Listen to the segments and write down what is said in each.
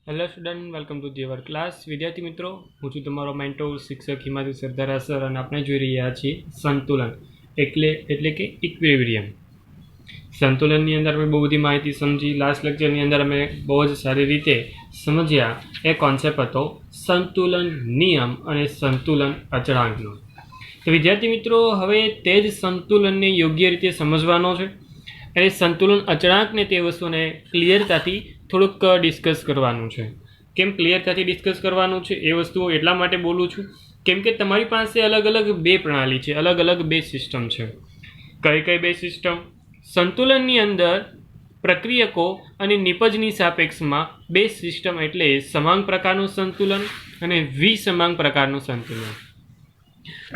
Hello student, welcome to our class. વિદ્યાર્થી મિત્રો, હું છું તમારો મેન્ટોર શિક્ષક હિમાદ્રી સરદારા સર, અને આપણે જોઈ રહ્યા છીએ સંતુલન એટલે કે ઇક્વિલિબ્રિયમ. સંતુલનની અંદર અમે બહુ બધી માહિતી સમજી. લાસ્ટ લેક્ચરની અંદર અમે બહુ જ સારી રીતે સમજ્યા. એ કોન્સેપ્ટ હતો સંતુલન નિયમ અને સંતુલન અચળાંકનો. તો વિદ્યાર્થી મિત્રો, હવે તે જ સંતુલનને યોગ્ય રીતે સમજવાનો છે અને સંતુલન અચળાંકને તે વસ્તુને ક્લિયરતાથી થોડુંક ડિસ્કસ કરવાનું છે. કેમ ક્લિયરતાથી ડિસ્કસ કરવાનું છે એ વસ્તુઓ એટલા માટે બોલું છું કેમ કે તમારી પાસે અલગ અલગ બે પ્રણાલી છે, અલગ અલગ બે સિસ્ટમ છે. કઈ કઈ બે સિસ્ટમ? સંતુલનની અંદર પ્રક્રિયકો અને નિપજની સાપેક્ષમાં બે સિસ્ટમ એટલે સમાંગ પ્રકારનું સંતુલન અને વિસમાંગ પ્રકારનું સંતુલન.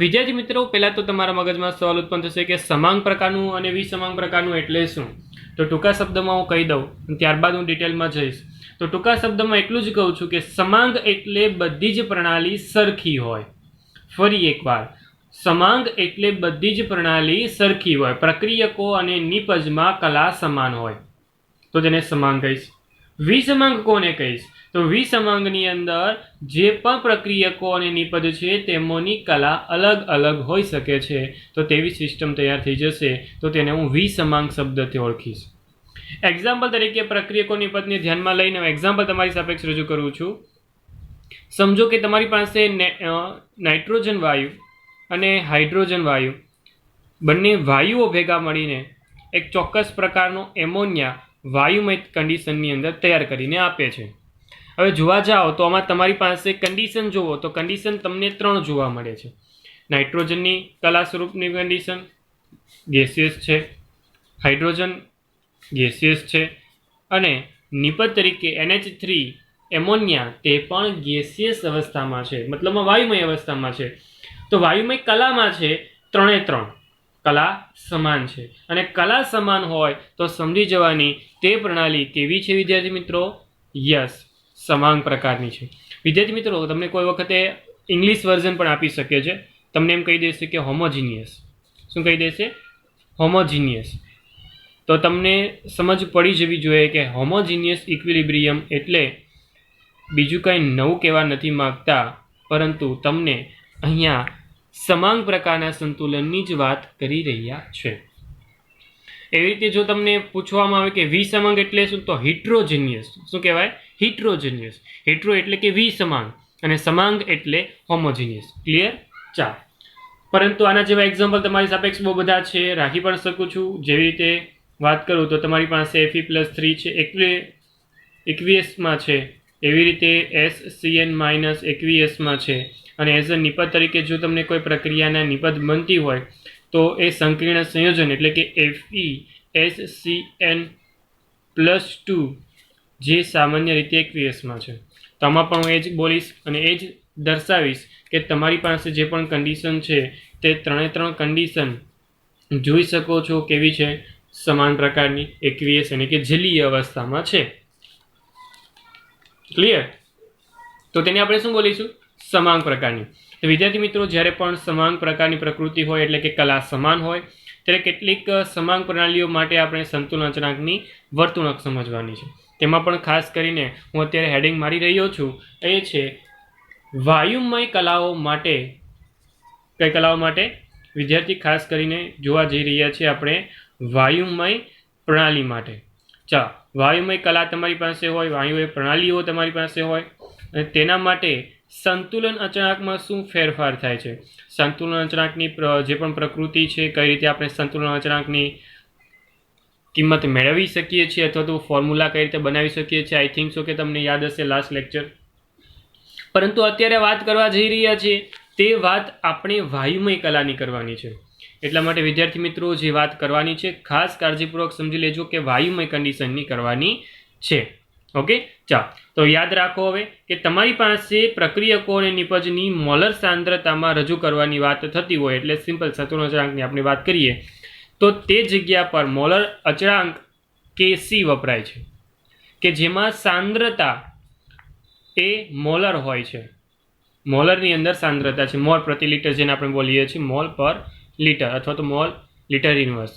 વિદ્યાર્થી મિત્રો, પહેલાં તો તમારા મગજમાં સવાલ ઉત્પન્ન થશે કે સમાંગ પ્રકારનું અને વિસમાંગ પ્રકારનું એટલે શું? તો ટૂંકા શબ્દમાં હું કહી દઉં, ત્યારબાદ હું ડિટેલમાં જઈશ. તો ટૂંકા શબ્દમાં એટલું જ કહું છું કે સમાંગ એટલે બધી જ પ્રણાલી સરખી હોય. ફરી એકવાર, સમાંગ એટલે બધી જ પ્રણાલી સરખી હોય, પ્રક્રિયકો અને નિપજમાં કલા સમાન હોય, તો તેને સમાંગ કહીશ. વિસમાંગ કોને કહીશ? તો વિસમાંગની અંદર જે પણ પ્રક્રિયકો અને નિપજ છે તેમની કલા અલગ અલગ હોઈ શકે છે, તો તેવી સિસ્ટમ તૈયાર થઈ જશે, તો તેને હું વિસમાંગ શબ્દથી ઓળખીશ. એક્ઝામ્પલ તરીકે પ્રક્રિયકો નિપજને ધ્યાનમાં લઈને એક્ઝામ્પલ તમારી સાપેક્ષ રજૂ કરું છું. સમજો કે તમારી પાસે નાઇટ્રોજન વાયુ અને હાઇડ્રોજન વાયુ બંને વાયુઓ ભેગા મળીને એક ચોક્કસ પ્રકારનો એમોનિયા વાયુમય કન્ડિશનની અંદર તૈયાર કરીને આપે છે. હવે જોવા જાઓ તો આમાં તમારી પાસે કન્ડિશન જુઓ તો કન્ડિશન તમને 3 જોવા મળે છે. નાઇટ્રોજનની કલા સ્વરૂપની કન્ડિશન ગેસિયસ છે, હાઇડ્રોજન ગેસિયસ છે, અને નિપજ તરીકે NH3 એમોનિયા તે પણ ગેસિયસ અવસ્થામાં છે, મતલબમાં વાયુમય અવસ્થામાં છે. તો વાયુમય કલામાં છે 3 કલા સમાન છે, અને કલા સમાન હોય તો સમજી જવાની તે પ્રણાલી કેવી છે વિદ્યાર્થી મિત્રો? યસ, સમાંગ પ્રકારની છે. વિદ્યાર્થી મિત્રો, તમને કોઈ વખતે ઇંગ્લિશ વર્ઝન પણ આપી શકે છે. તમને એમ કહી દેશે કે હોમોજીનિયસ. શું કહી દેશે? હોમોજીનિયસ. તો તમને સમજ પડી જવી જોઈએ કે હોમોજીનિયસ ઇક્વિલિબ્રિયમ એટલે બીજું કંઈ નવું કહેવા નથી માગતા, પરંતુ તમને અહીંયા સમાંગ પ્રકારના સંતુલનની જ વાત કરી રહ્યા છે. એવી રીતે જો તમને પૂછવામાં આવે કે વિસમાંગ એટલે શું, તો હિટ્રોજિનિયસ. શું કહેવાય? હિટ્રોજિનિયસ. હિટ્રો એટલે કે વિસમાંગ અને સમાંગ એટલે હોમોજીનિયસ. ક્લિયર? ચાલ. પરંતુ આના જેવા એક્ઝામ્પલ તમારી સાપેક્ષ બહુ બધા છે, રાખી પણ શકું છું. જેવી રીતે વાત કરું તો તમારી પાસે Fe+3 છે, એક્વિયસમાં છે, એવી રીતે SCN- એક્વિયસમાં છે, અને એઝ અ નિપજ તરીકે જો તમને કોઈ પ્રક્રિયાના નિપજ બનતી હોય તો એ સંકીર્ણ સંયોજન એટલે કે FeSCN+2 જે સામાન્ય રીતે એક્વિયસમાં છે. તો આમાં પણ હું એ જ બોલીશ અને એ જ દર્શાવીશ કે તમારી પાસે જે પણ કન્ડિશન છે તે 3 કન્ડિશન જોઈ શકો છો કેવી છે? સમાન પ્રકારની, એક્વિયસ એટલે કે જલીય અવસ્થામાં છે. ક્લિયર? તો તેને આપણે શું બોલીશું? સમાંગ પ્રકારની. તો વિદ્યાર્થી મિત્રો, જ્યારે પણ સમાંગ પ્રકારની પ્રકૃતિ હોય એટલે કે કલા સમાન હોય ત્યારે કેટલીક સમાંગ પ્રણાલીઓ માટે આપણે સંતુલન અચળાંકની વર્તણૂક સમજવાની છે. તેમાં પણ ખાસ કરીને હું અત્યારે હેડિંગ મારી રહ્યો છું એ છે વાયુમય કલાઓ માટે. કઈ કલાઓ માટે વિદ્યાર્થી? ખાસ કરીને જોવા જઈ રહ્યા છીએ આપણે વાયુમય પ્રણાલી માટે. ચાલો, વાયુમય કલા તમારી પાસે હોય, વાયુમય પ્રણાલીઓ તમારી પાસે હોય, અને તેના માટે સંતુલન અચળાંકમાં શું ફેરફાર થાય છે? સંતુલન અચળાંકની જે પણ પ્રકૃતિ છે, કઈ રીતે આપણે સંતુલન અચળાંકની કિંમત મેળવી શકીએ છીએ, અથવા તો ફોર્મ્યુલા કઈ રીતે બનાવી શકીએ છીએ. આઈ થિંક સો કે તમને યાદ હશે લાસ્ટ લેક્ચર. પરંતુ અત્યારે વાત કરવા જઈ રહ્યા છીએ તે વાત આપણે વાયુમય કલાની કરવાની છે. એટલા માટે વિદ્યાર્થી મિત્રો, જે વાત કરવાની છે ખાસ કાળજીપૂર્વક સમજી લેજો કે વાયુમય કન્ડિશનની કરવાની છે. ઓકે, ચાલો. તો યાદ રાખો હવે કે તમારી પાસે પ્રક્રિયકો અને નિપજની મોલર સાંદ્રતામાં રજૂ કરવાની વાત થતી હોય, એટલે સિમ્પલ સંતુલન અચળાંકની આપણે વાત કરીએ તો તે જગ્યા પર મોલર અચળાંક Kc વપરાય છે, કે જેમાં સાંદ્રતા એ મોલર હોય છે. મોલરની અંદર સાંદ્રતા છે, મોલ પ્રતિ લિટર, જેને આપણે બોલીએ છીએ મોલ પર લિટર અથવા તો મોલ લિટર ઇનવર્સ.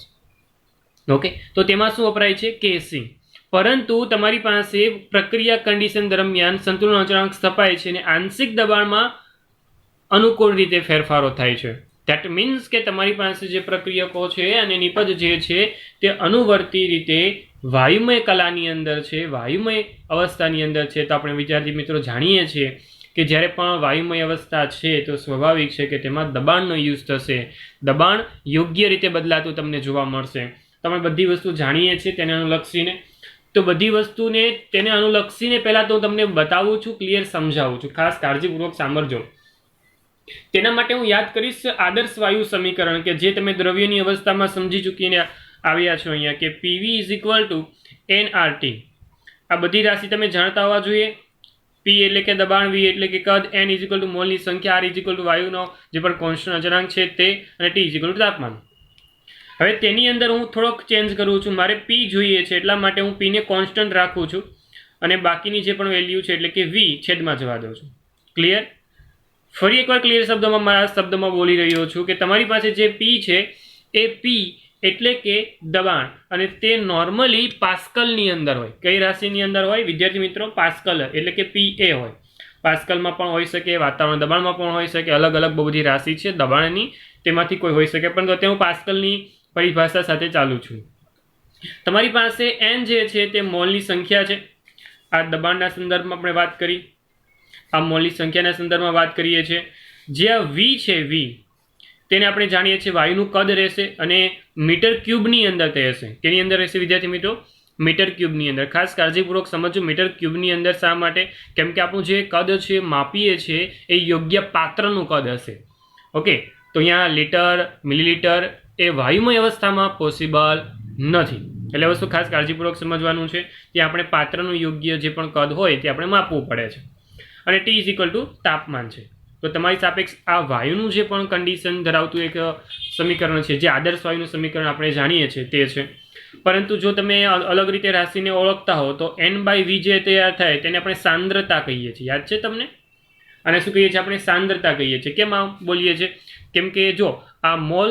ઓકે, તો તેમાં શું વપરાય છે? Kc. પરંતુ તમારી પાસે પ્રક્રિયા કન્ડિશન દરમિયાન સંતુલન અચળાંક સ્થપાય છે અને આંશિક દબાણમાં અનુકૂળ રીતે ફેરફારો થાય છે. ધેટ મીન્સ કે તમારી પાસે જે પ્રક્રિયકો છે અને નિપજ જે છે તે અનુવર્તી રીતે વાયુમય કલાની અંદર છે, વાયુમય અવસ્થાની અંદર છે. તો આપણે વિદ્યાર્થી મિત્રો જાણીએ છીએ કે જ્યારે પણ વાયુમય અવસ્થા છે તો સ્વાભાવિક છે કે તેમાં દબાણનો યુઝ થશે. દબાણ યોગ્ય રીતે બદલાતું તમને જોવા મળશે. તમે બધી વસ્તુ જાણીએ છીએ તેને અનુલક્ષીને. તો બધી વસ્તુને તેને અનુલક્ષીને પહેલાં તો હું તમને બતાવું છું, ક્લિયર સમજાવું છું, ખાસ કાળજીપૂર્વક સાંભળજો. તેના માટે હું યાદ કરીશ આદર્શ વાયુ સમીકરણ કે જે તમે દ્રવ્યની અવસ્થામાં સમજી ચૂકીને આવ્યા છો અહીંયા કે PV is equal two NRT. આ બધી રાશિ તમે જાણતા હોવા જોઈએ. P એટલે કે દબાણ, V એટલે કે કદ, N ઇઝ ઇક્વલ ટુ મોલની સંખ્યા, R ઇઝ ઇક્વલ ટુ વાયુનો જે પણ કોન્સ્ટન્ટ અચળાંક છે તે, અને T ઇઝ ઇક્વલ ટુ તાપમાન. હવે તેની અંદર હું થોડોક ચેન્જ કરું છું. મારે P જોઈએ છે એટલા માટે હું P ને કોન્સ્ટન્ટ રાખું છું અને બાકીની જે પણ વેલ્યુ છે એટલે કે V છેદમાં જવા દઉં છું. ક્લિયર? ફરી એકવાર ક્લિયર શબ્દોમાં મારા શબ્દમાં બોલી રહ્યો છું કે તમારી પાસે જે P છે એ P એટલે કે દબાણ, અને તે નોર્મલી પાસ્કલની અંદર હોય. કઈ રાશિની અંદર હોય વિદ્યાર્થી મિત્રો? પાસ્કલ એટલે કે PA હોય. પાસ્કલમાં પણ હોઈ શકે, વાતાવરણ દબાણમાં પણ હોઈ શકે. અલગ અલગ બહુ બધી રાશિ છે દબાણની, તેમાંથી કોઈ હોઈ શકે, પણ તે હું પાસ્કલની પરિભાષા સાથે ચાલુ છું. તમારી પાસે N જે છે તે મોલની સંખ્યા છે. આ દબાણના સંદર્ભમાં આપણે વાત કરી, આ મોલની સંખ્યાના સંદર્ભમાં વાત કરીએ છીએ. જે આ V છે, V તેને આપણે જાણીએ છીએ વાયુનું કદ રહેશે અને મીટર ક્યુબની અંદર તે હશે. કેની અંદર રહેશે વિદ્યાર્થી મિત્રો? મીટર ક્યુબની અંદર. ખાસ કાળજીપૂર્વક સમજો, મીટર ક્યુબની અંદર. શા માટે? કેમ કે આપણું જે કદ છે માપીએ છીએ એ યોગ્ય પાત્રનું કદ હશે. ઓકે, તો અહીંયા લીટર, મિલીલીટર એ વાયુમય અવસ્થામાં પોસિબલ નથી. એટલે વસ્તુ ખાસ કાળજીપૂર્વક સમજવાનું છે. ત્યાં આપણે પાત્રનું યોગ્ય જે પણ કદ હોય તે આપણે માપવું પડે છે. અને T ઇઝ ઇક્વલ ટુ તાપમાન છે. તો તમારી સાપેક્ષ આ વાયુનું જે પણ કન્ડિશન ધરાવતું એક સમીકરણ છે, જે આદર્શ વાયુનું સમીકરણ આપણે જાણીએ છીએ તે છે. પરંતુ જો તમે અલગ રીતે રાશિને ઓળખતા હો તો N/V જે તૈયાર થાય તેને આપણે સાંદ્રતા કહીએ છીએ. યાદ છે તમને? અને શું કહીએ છીએ આપણે? સાંદ્રતા કહીએ છીએ. કેમ આમ બોલીએ છીએ? કેમ કે જો આ મોલ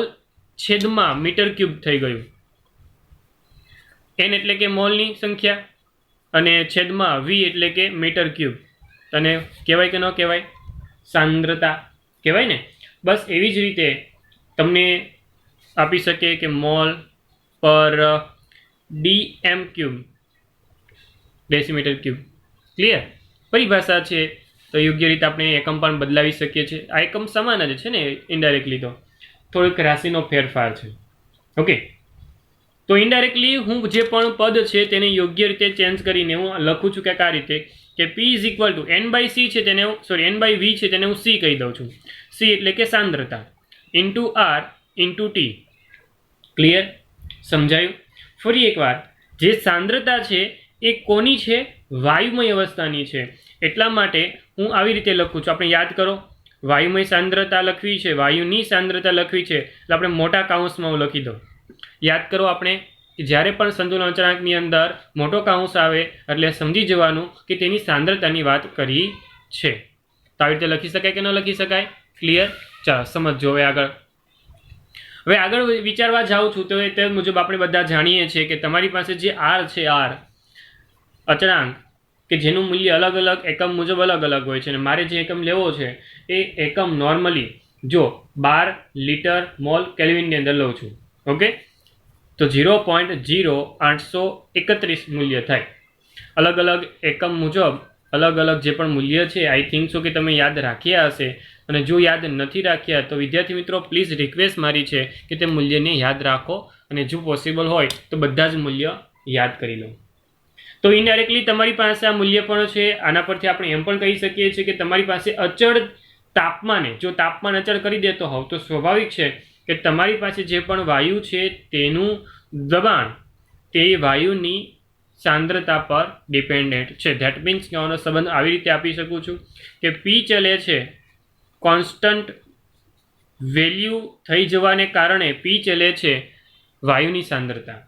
છેદમાં મીટર ક્યુબ થઈ ગયું. N એટલે કે મોલની સંખ્યા અને છેદમાં V એટલે કે મીટર ક્યુબ. અને કહેવાય કે ન કહેવાય? સાંદ્રતા કહેવાય ને. બસ એવી જ રીતે તમને આપી શકે કે મોલ પર dm³ ડેસીમીટર ક્યુબ. ક્લિયર? પરિભાષા છે તો યોગ્ય રીતે આપણે એકમ પણ બદલાવી શકીએ છીએ. આ એકમ સમાન જ છે ને ઇનડાયરેક્ટલી, તો થોડીક રાશિનો ફેરફાર છે. ઓકે, તો ઇનડાયરેક્ટલી હું જે પણ પદ છે તેને યોગ્ય રીતે ચેન્જ કરીને હું લખું છું કે આ રીતે કે P is equal two N/C છે તેને N/V છે તેને હું C કહી દઉં છું. C એટલે કે સાંદ્રતા into R into T. Clear? સમજાયું? ફરી એકવાર, જે સાંદ્રતા છે એ કોની છે? વાયુમય અવસ્થાની છે. એટલા માટે હું આવી રીતે લખું છું. આપણે યાદ કરો, વાયુમય સાંદ્રતા લખવી છે, વાયુની સાંદ્રતા લખવી છે, એટલે આપણે મોટા કાઉન્સમાં હું લખી દઉં. યાદ કરો આપણે જ્યારે પણ સંતુલન અચળાંકની અંદર મોટો કાઉન્સ આવે એટલે સમજી જવાનું કે તેની સાંદ્રતાની વાત કરી છે. તો આવી રીતે લખી શકાય કે ન લખી શકાય? ક્લિયર? ચાલો સમજો. હવે આગળ વિચારવા જાઉં છું તો તે મુજબ આપણે બધા જાણીએ છીએ કે તમારી પાસે જે R છે, R અચળાંક કે જેનું મૂલ્ય અલગ અલગ એકમ મુજબ અલગ અલગ હોય છે, અને મારે જે એકમ લેવો છે એ એકમ નોર્મલી જો 12 લીટર મોલ કેલ્વિનની અંદર લઉં છું. ઓકે, તો 0.0831 મૂલ્ય થાય. અલગ અલગ એકમ મુજબ અલગ અલગ જે પણ મૂલ્ય છે, આઈ થિંક સો કે તમે યાદ રાખ્યા હશે, અને જો યાદ નથી રાખ્યા તો વિદ્યાર્થી મિત્રો પ્લીઝ રિક્વેસ્ટ મારી છે કે તે મૂલ્યને યાદ રાખો, અને જો પોસિબલ હોય તો બધા જ મૂલ્ય યાદ કરી લો. તો ઇનડાયરેક્ટલી તમારી પાસે આ મૂલ્ય પણ છે. આના પરથી આપણે એમ પણ કહી શકીએ છીએ કે તમારી પાસે અચળ તાપમાને જો તાપમાન અચળ કરી દેતો હોવ તો સ્વાભાવિક છે કે તમારી પાસે જે પણ વાયુ છે તેનું દબાણ તે વાયુની સાંદ્રતા પર ડિપેન્ડન્ટ છે. ધેટ મીન્સ કે આનો સંબંધ આવી રીતે આપી શકું છું કે P ચલે છે કોન્સ્ટન્ટ વેલ્યુ થઈ જવાને કારણે P ચલે છે વાયુની સાંદ્રતા.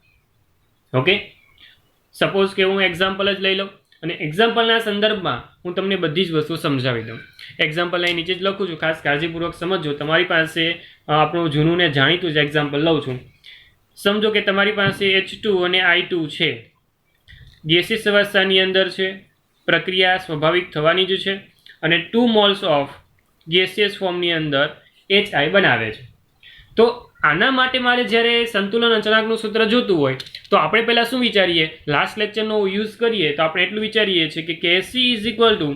ઓકે, સપોઝ કે હું એક્ઝામ્પલ જ લઈ લઉં અને એક્ઝામ્પલના સંદર્ભમાં હું તમને બધી જ વસ્તુ સમજાવી દઉં. એક્ઝામ્પલ અહીં નીચે જ લખું છું, ખાસ કાળજીપૂર્વક સમજો. તમારી પાસે આપણું જૂનું ને જાણીતું જ એક્ઝામ્પલ લઉં છું. સમજો કે તમારી પાસે H2 અને I2 છે. ગેસિયસ અવસ્થાની અંદર છે, પ્રક્રિયા સ્વાભાવિક થવાની જ છે અને 2 મોલ્સ ઓફ ગેસિયસ ફોર્મની અંદર HI બનાવે છે. તો આના માટે મારે જ્યારે સંતુલન અચળાંકનું સૂત્ર જોતું હોય તો આપણે પહેલાં શું વિચારીએ, લાસ્ટ લેક્ચરનો યુઝ કરીએ તો આપણે એટલું વિચારીએ છીએ કે Kc ઇઝ ઇક્વલ ટુ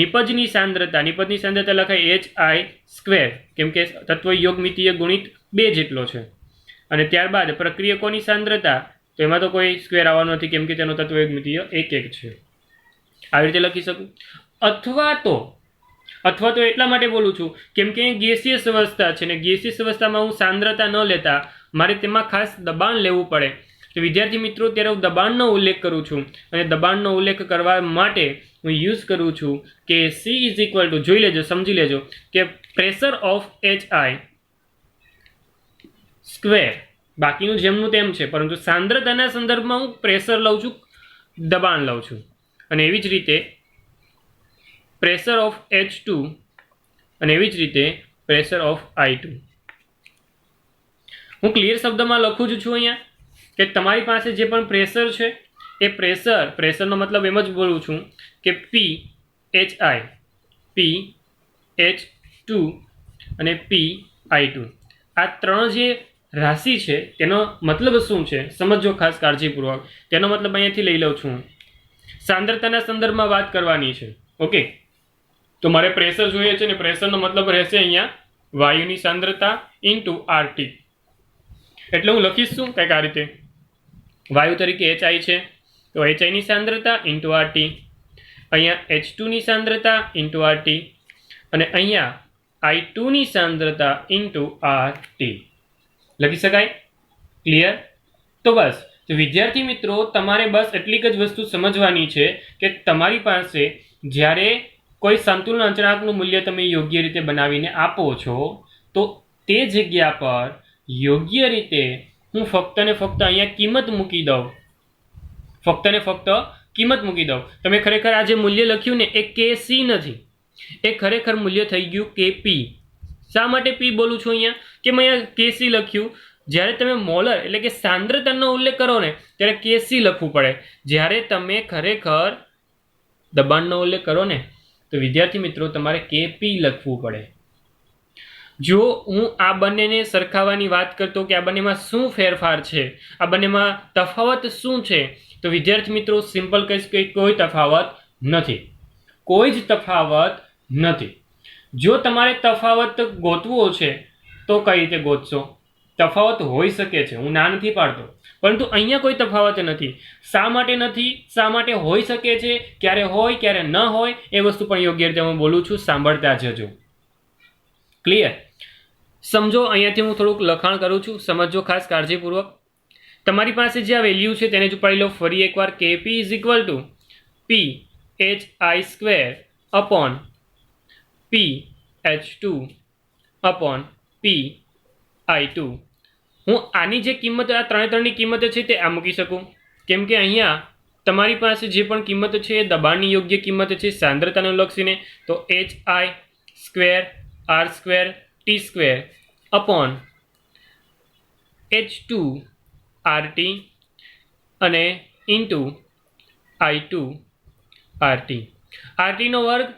નિપજની સાંદ્રતા લખાય HI સ્ક્વેર, કેમ કે તત્વ યોગમિતીય ગુણિત 2 જેટલો છે, અને ત્યારબાદ પ્રક્રિયકોની સાંદ્રતા, તો એમાં તો કોઈ સ્ક્વેર આવવાનો નથી કેમ કે તેનો તત્વ યોગમિતીય 1 છે. આવી રીતે લખી શકું. અથવા તો એટલા માટે બોલું છું કેમ કે ગેસિયસ અવસ્થા છે ને ગેસિયસ અવસ્થામાં હું સાંદ્રતા ન લેતા મારે તેમાં ખાસ દબાણ લેવું પડે. તો વિદ્યાર્થી મિત્રો, ત્યારે હું દબાણનો ઉલ્લેખ કરું છું અને દબાણનો ઉલ્લેખ કરવા માટે હું યુઝ કરું છું કે C ઇઝ ઇક્વલ ટુ, જોઈ લેજો, સમજી લેજો કે પ્રેશર ઓફ HI સ્ક્વેર, બાકીનું જેમનું તેમ છે, પરંતુ સાંદ્રતાના સંદર્ભમાં હું પ્રેશર લઉં છું, દબાણ લઉં છું. અને એવી જ રીતે પ્રેશર ઓફ H2 અને એવી જ રીતે પ્રેશર ઓફ I2. હું ક્લિયર શબ્દમાં લખું જ છું અહીંયા કે તમારી પાસે જે પણ પ્રેશર છે એ પ્રેશરનો મતલબ એમ જ બોલું છું કે PHI, PH2 અને PI2, આ ત્રણ જે રાશિ છે તેનો મતલબ શું છે સમજો ખાસ કાળજીપૂર્વક. તેનો મતલબ અહીંયાથી લઈ લઉં છું, સાંદ્રતાના સંદર્ભમાં વાત કરવાની છે. ઓકે, તો મારે પ્રેશર જોઈએ છે ને પ્રેશરનો મતલબ રહેશે અહીંયા વાયુની સાંદ્રતા ઇન્ટુ RT. એટલે હું લખીશ શું કંઈક આ રીતે, વાયુ તરીકે HI છે તો HI ની સાંદ્રતા ઇન્ટુ RT, અહીંયા H2 ની સાંદ્રતા ઇન્ટુ RT અને અહીંયા I2 ની સાંદ્રતા ઇન્ટુ RT લખી શકાય. ક્લિયર? તો બસ, તો વિદ્યાર્થી મિત્રો, તમારે બસ એટલીક જ વસ્તુ સમજવાની છે કે તમારી પાસે જ્યારે કોઈ સંતુલન અચળાંકનું મૂલ્ય તમે યોગ્ય રીતે બનાવીને આપો છો તો તે જગ્યા પર યોગ્ય રીતે હું ફક્ત ને ફક્ત અહીંયા કિંમત મૂકી દઉં, કિંમત મૂકી દઉં. તમે ખરેખર આ જે મૂલ્ય લખ્યું ને એ Kc નથી, એ ખરેખર મૂલ્ય થઈ ગયું Kp. શા માટે P બોલું છું અહીંયા કે મેં અહીંયા Kc લખ્યું. જ્યારે તમે મોલર એટલે કે સાંદ્રતાનો ઉલ્લેખ કરો ને ત્યારે Kc લખવું પડે, જ્યારે તમે ખરેખર દબાણનો ઉલ્લેખ કરો ને તો વિદ્યાર્થી મિત્રો તમારે Kp લખવું પડે. જો હું આ બંનેને સરખાવવાની વાત કરતો કે આ બંનેમાં શું ફેરફાર છે, આ બંનેમાં તફાવત શું છે, તો વિદ્યાર્થી મિત્રો સિમ્પલ કહીશ કે કોઈ તફાવત નથી, કોઈ જ તફાવત નથી. જો તમારે તફાવત ગોતવો છે તો કઈ રીતે ગોતશો? તફાવત હોઈ શકે છે, હું ના નથી પાડતો, પરંતુ અહીંયા કોઈ તફાવત નથી. શા માટે નથી, શા માટે હોઈ શકે છે, ક્યારે હોય ક્યારે ન હોય એ વસ્તુ પણ યોગ્ય રીતે હું બોલું છું, સાંભળતા જજો. ક્લિયર? સમજો, અહીંયાથી હું થોડુંક લખાણ કરું છું, સમજો ખાસ કાળજીપૂર્વક. તમારી પાસે જે આ વેલ્યુ છે તેને જ પાડી લો ફરી એકવાર. Kp is equal two PHI square upon PH2 upon PI2. હું આની જે કિંમત, આ ત્રણની કિંમત છે તે આ મૂકી શકું, કેમ કે અહીંયા તમારી પાસે જે પણ કિંમત છે એ દબાણની યોગ્ય કિંમત છે સાંદ્રતાને લક્ષીને. તો HI square R square T square upon H2 RT અને ઇન્ટુ I2 RT. RTનો વર્ગ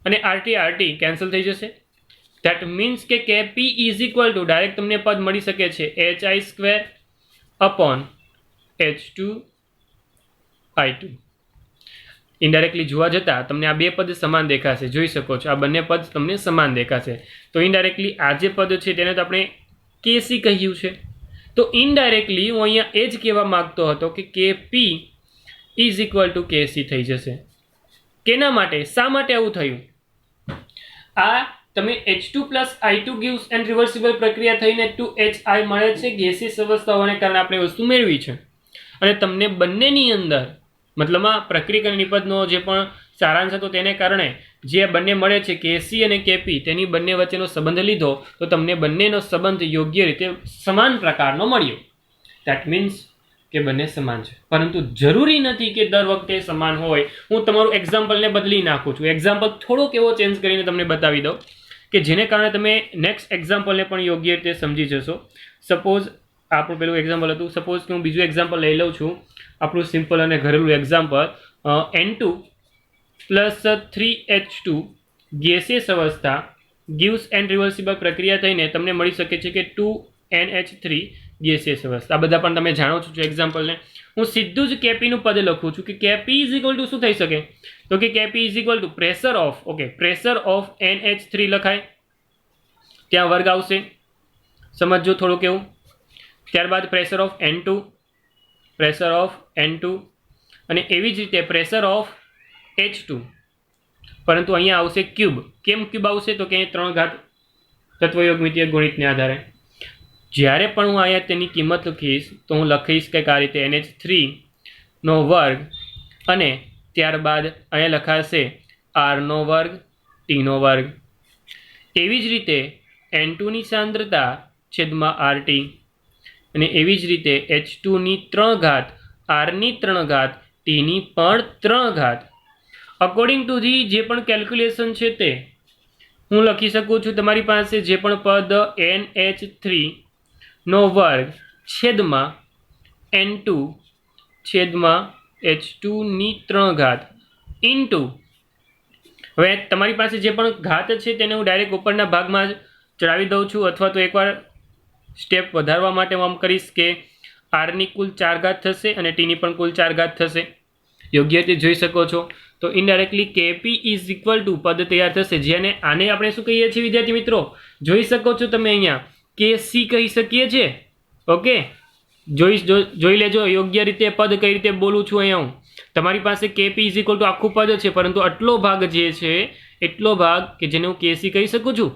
અને RT કેન્સલ થઈ જશે. ધેટ મીન્સ કે Kp is equal two, direct તમને પદ મળી શકે છે HI square upon H2 I2. Indirectly જોવા જતાં તમને આ બે પદ સમાન દેખાશે, જોઈ શકો છો આ બંને પદ તમને સમાન દેખાશે. તો ઇનડાયરેક્ટલી આ જે પદ છે તેને તો આપણે Kc કહ્યું છે. તો ઇનડાયરેક્ટલી હું અહીંયા એ જ કહેવા માગતો હતો કે Kp is equal two Kc થઈ જશે. કેના માટે, શા માટે આવું થયું? આ તમે H2 plus I2 gives and reversible પ્રક્રિયા થઈને 2HI મળે છે. ગેસિયસ અવસ્થાઓને કારણે આપણે વસ્તુ મેળવી છે અને તમને બંનેની અંદર મતલબમાં પ્રક્રિયક અને નિપજનો જે પણ સારાંશ હતો તેને કારણે જે બંને મળે છે Kc અને Kp, તેની બંને વચ્ચેનો સંબંધ લીધો તો તમને બંનેનો સંબંધ યોગ્ય રીતે સમાન પ્રકારનો મળ્યો. ધેટ મીન્સ કે બંને સમાન છે, પરંતુ જરૂરી નથી કે દર વખતે સમાન હોય. હું તમારું એક્ઝામ્પલને બદલી નાખું છું, એક્ઝામ્પલ થોડોક એવો ચેન્જ કરીને તમને બતાવી દઉં કે જેને કારણે તમે નેક્સ્ટ એક્ઝામ્પલને પણ યોગ્ય રીતે સમજી જશો. સપોઝ આપણું પેલું એક્ઝામ્પલ હતું, સપોઝ કે હું બીજું એક્ઝામ્પલ લઈ લઉં છું. આપણું સિમ્પલ અને ઘરેલું example N2 plus 3H2 gaseous અવસ્થા ગિવ્સ એન્ડ રિવર્સિબલ પ્રક્રિયા થઈને તમને મળી શકે છે કે 2NH3 ગેસિયસ અવસ્થા. આ બધા પણ તમે જાણો છો એક્ઝામ્પલને. હું સીધું જ કેપીનું પદ લખું છું કે કેપી ઇઝ ઇક્વલ ટુ શું થઈ શકે, તો કે KP is equal two pressure of, okay, pressure of NH3 લખાય, ત્યાં વર્ગ આવશે, સમજો થોડું કેવું. ત્યારબાદ pressure of N2, pressure of N2, અને એવી જ રીતે પ્રેશર ઓફ H2, પરંતુ અહીંયા આવશે ક્યુબ. કેમ ક્યુબ આવશે, તો કે 3 ઘાત તત્વયોગમિતીય ગુણિતને આધારે. જ્યારે પણ હું અહીંયા તેની કિંમત લખીશ તો હું લખીશ કે આ રીતે NH3 નો વર્ગ, અને ત્યારબાદ અહીંયા લખાશે R નો વર્ગ T નો વર્ગ. એવી જ રીતે N2 ની સાંદ્રતા છેદમાં RT, અને એવી જ રીતે H2 ની 3 ઘાત, R ની 3 ઘાત, T ની પણ 3 ઘાત. અકોર્ડિંગ ટુ ધી જે પણ કેલ્ક્યુલેશન છે તે હું લખી શકું છું. તમારી પાસે જે પણ પદ NH3 નો વર્ગ છેદમાં N2 છેદમાં H2 ની 3 ઘાત ઇન્ટુ, હવે તમારી પાસે જે પણ ઘાત છે તેને હું ડાયરેક્ટ ઉપરના ભાગમાં જ ચડાવી દઉં છું, અથવા તો એકવાર સ્ટેપ વધારવા માટે હું આમ કરીશ કે R ની કુલ 4 ઘાત થશે અને T ની પણ કુલ 4 ઘાત થશે. યોગ્ય રીતે જોઈ શકો છો. તો indirectly KP is equal two પદ તૈયાર થશે, જેને આને આપણે શું કહીએ છીએ વિદ્યાર્થી મિત્રો, જોઈ શકો છો તમે અહીંયા KC કહી શકીએ છીએ. ઓકે, જોઈ લેજો યોગ્ય રીતે પદ કઈ રીતે બોલું છું. અહીંયા હું તમારી પાસે કેપી ઇઝ ઇક્વલ ટુ આખું પદ છે, પરંતુ આટલો ભાગ જે છે એટલો ભાગ કે જેને હું KC કહી શકું છું,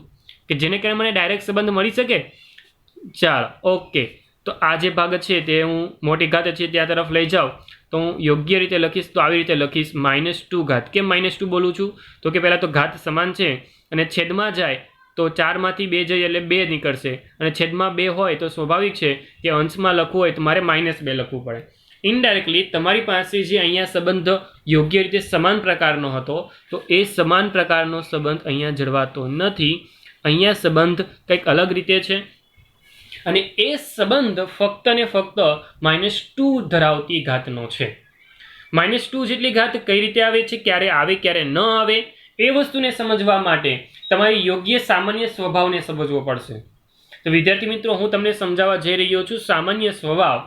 કે જેને કારણે મને ડાયરેક્ટ સંબંધ મળી શકે. ચાલો, ઓકે, તો આ જે ભાગ છે તે હું મોટી ઘાત છે ત્યાં તરફ લઈ જાઉં તો હું યોગ્ય રીતે લખીશ, તો આવી રીતે લખીશ -2 ઘાત. કેમ -2 બોલું છું, તો કે પહેલાં તો ઘાત સમાન છે અને છેદમાં જાય તો 4 માંથી 2 જાય એટલે 2 નીકળશે, અને છેદમાં 2 હોય તો સ્વાભાવિક છે કે અંશમાં લખવું હોય તો મારે -2 લખવું પડે. ઇનડાયરેક્ટલી તમારી પાસે જે અહીંયા સંબંધ યોગ્ય રીતે સમાન પ્રકારનો હતો, તો એ સમાન પ્રકારનો સંબંધ અહીંયા જળવાતો નથી. અહીંયા સંબંધ કંઈક અલગ રીતે છે, અને એ સંબંધ ફક્ત ને ફક્ત -2 ધરાવતી ઘાતનો છે. -2 જેટલી ઘાત કઈ રીતે આવે છે, ક્યારે આવે ક્યારે ન આવે, એ વસ્તુને સમજવા માટે તમારી યોગ્ય સામાન્ય સ્વભાવને સમજવો પડશે. તો વિદ્યાર્થી મિત્રો, હું તમને સમજાવવા જઈ રહ્યો છું સામાન્ય સ્વભાવ.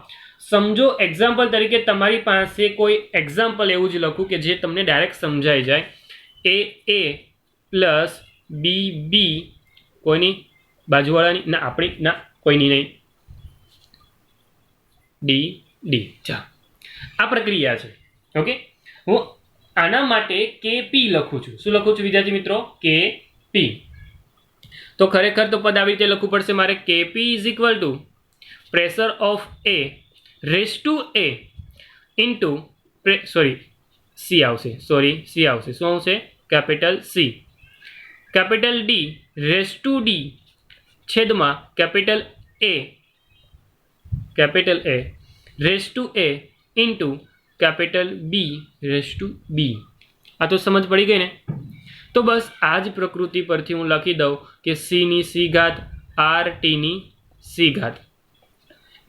સમજો એક્ઝામ્પલ તરીકે તમારી પાસે કોઈ એક્ઝામ્પલ એવું જ લખું કે જે તમને ડાયરેક્ટ સમજાઈ જાય. A પ્લસ B કોઈની બાજુવાળાની ના, આપણી ના, કોઈની નહીં, D. ચાલો, આ પ્રક્રિયા છે. ઓકે, હું આના માટે KP લખું છું. શું લખું છું વિદ્યાર્થી મિત્રો? KP. તો ખરેખર તો પદ આવી રીતે લખવું પડશે મારે. KP is equal two pressure of A raise to A into C આવશે. શું આવશે? Capital C. Capital D raise to D છેદમાં capital A raise to A into capital B raise to B. આ તો સમજ પડી ગઈ ને? તો બસ આ જ પ્રકૃતિ પરથી હું લખી દઉં કે C ની C ઘાત R T ની C ઘાત,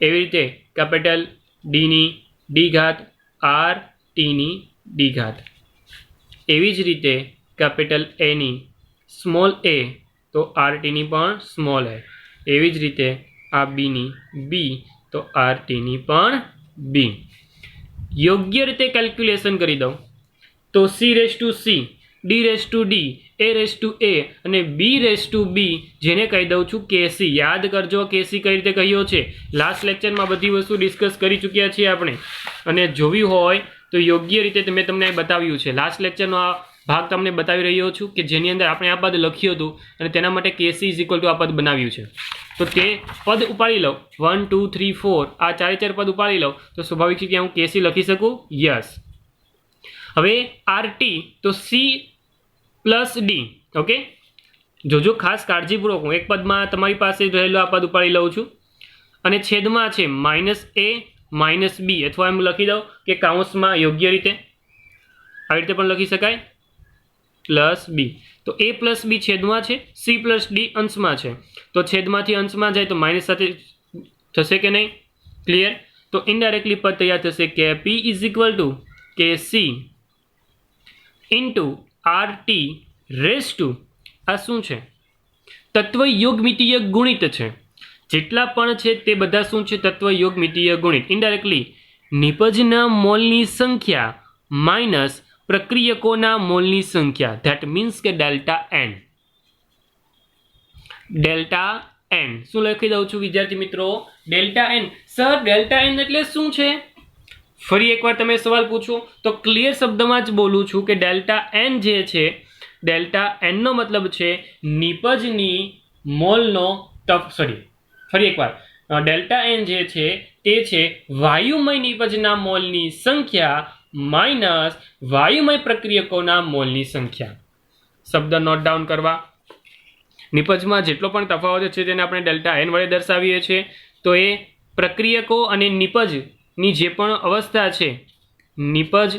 એવી રીતે કેપિટલ D ની D ઘાત R T ની D ઘાત, એવી જ રીતે કેપિટલ A ની સ્મોલ a તો R T ની પણ સ્મોલ a, એવી જ રીતે આ B ની B તો R T ની પણ B. યોગ્ય રીતે કેલ્ક્યુલેશન કરી દઉં તો C raise to C, D raise to D, A raise to A અને B રેસ ટુ B, જેને કહી દઉં છું KC. યાદ કરજો KC કઈ રીતે કહ્યો છે. લાસ્ટ લેક્ચરમાં બધી વસ્તુ ડિસ્કસ કરી ચૂક્યા છીએ આપણે, અને જોવી હોય તો યોગ્ય રીતે મેં તમને બતાવ્યું છે. લાસ્ટ લેક્ચરનો આ ભાગ તમને બતાવી રહ્યો છું કે જેની અંદર આપણે આ પદ લખ્યું હતું અને તેના માટે KC ઇઝ ઇક્વલ ટુ આ પદ બનાવ્યું છે. તો તે પદ ઉપાડી લઉં, 1 2 3 4, આ 4 પદ ઉપાડી લઉં તો સ્વાભાવિક છે કે હું KC લખી શકું. યસ. હવે RT તો C પ્લસ D. ઓકે, જોજો ખાસ કાળજીપૂર્વક. હું એક પદમાં તમારી પાસે રહેલો આ પદ ઉપાડી લઉં છું, અને છેદમાં છે -A -B, અથવા એમ લખી દઉં કે કાઉન્સમાં યોગ્ય રીતે આવી રીતે પણ લખી શકાય પ્લસ B. તો A પ્લસ B છેદમાં છે, C પ્લસ D અંશમાં છે, તો છેદમાંથી અંશમાં જાય તો માઇનસ સાથે થશે કે નહીં? ક્લિયર? તો ઇનડાયરેક્ટલી પદ તૈયાર થશે કે પી ઇઝ ઇક્વલ ટુ કે C into RT raise two આ શું છે? તત્વ યોગમિતીય ગુણિત છે. જેટલા પણ છે તે બધા શું છે? તત્વ યોગમિતીય ગુણિત. ઇનડાયરેક્ટલી નિપજના મોલની સંખ્યા માઇનસ પ્રક્રિયકોના મોલની સંખ્યા. ધેટ મીન્સ કે ડેલ્ટા એન. ડેલ્ટા એન શું લખી દઉં છું વિદ્યાર્થી મિત્રો? Delta N. Sir delta N એટલે શું છે? ફરી એકવાર તમે સવાલ પૂછો તો ક્લિયર શબ્દમાં જ બોલું છું કે ડેલ્ટા એન જે છે, ડેલ્ટા એનનો મતલબ છે નિપજની મોલનો ફરી એકવાર ડેલ્ટા એન જે છે તે છે વાયુમય નિપજના મોલની સંખ્યા માઇનસ વાયુમય પ્રક્રિયકોના મોલની સંખ્યા. શબ્દ નોટ ડાઉન કરવા. નિપજમાં જેટલો પણ તફાવત છે તેને આપણે ડેલ્ટા એન વડે દર્શાવીએ છીએ. તો એ પ્રક્રિયકો અને નિપજની જે પણ અવસ્થા છે, નિપજ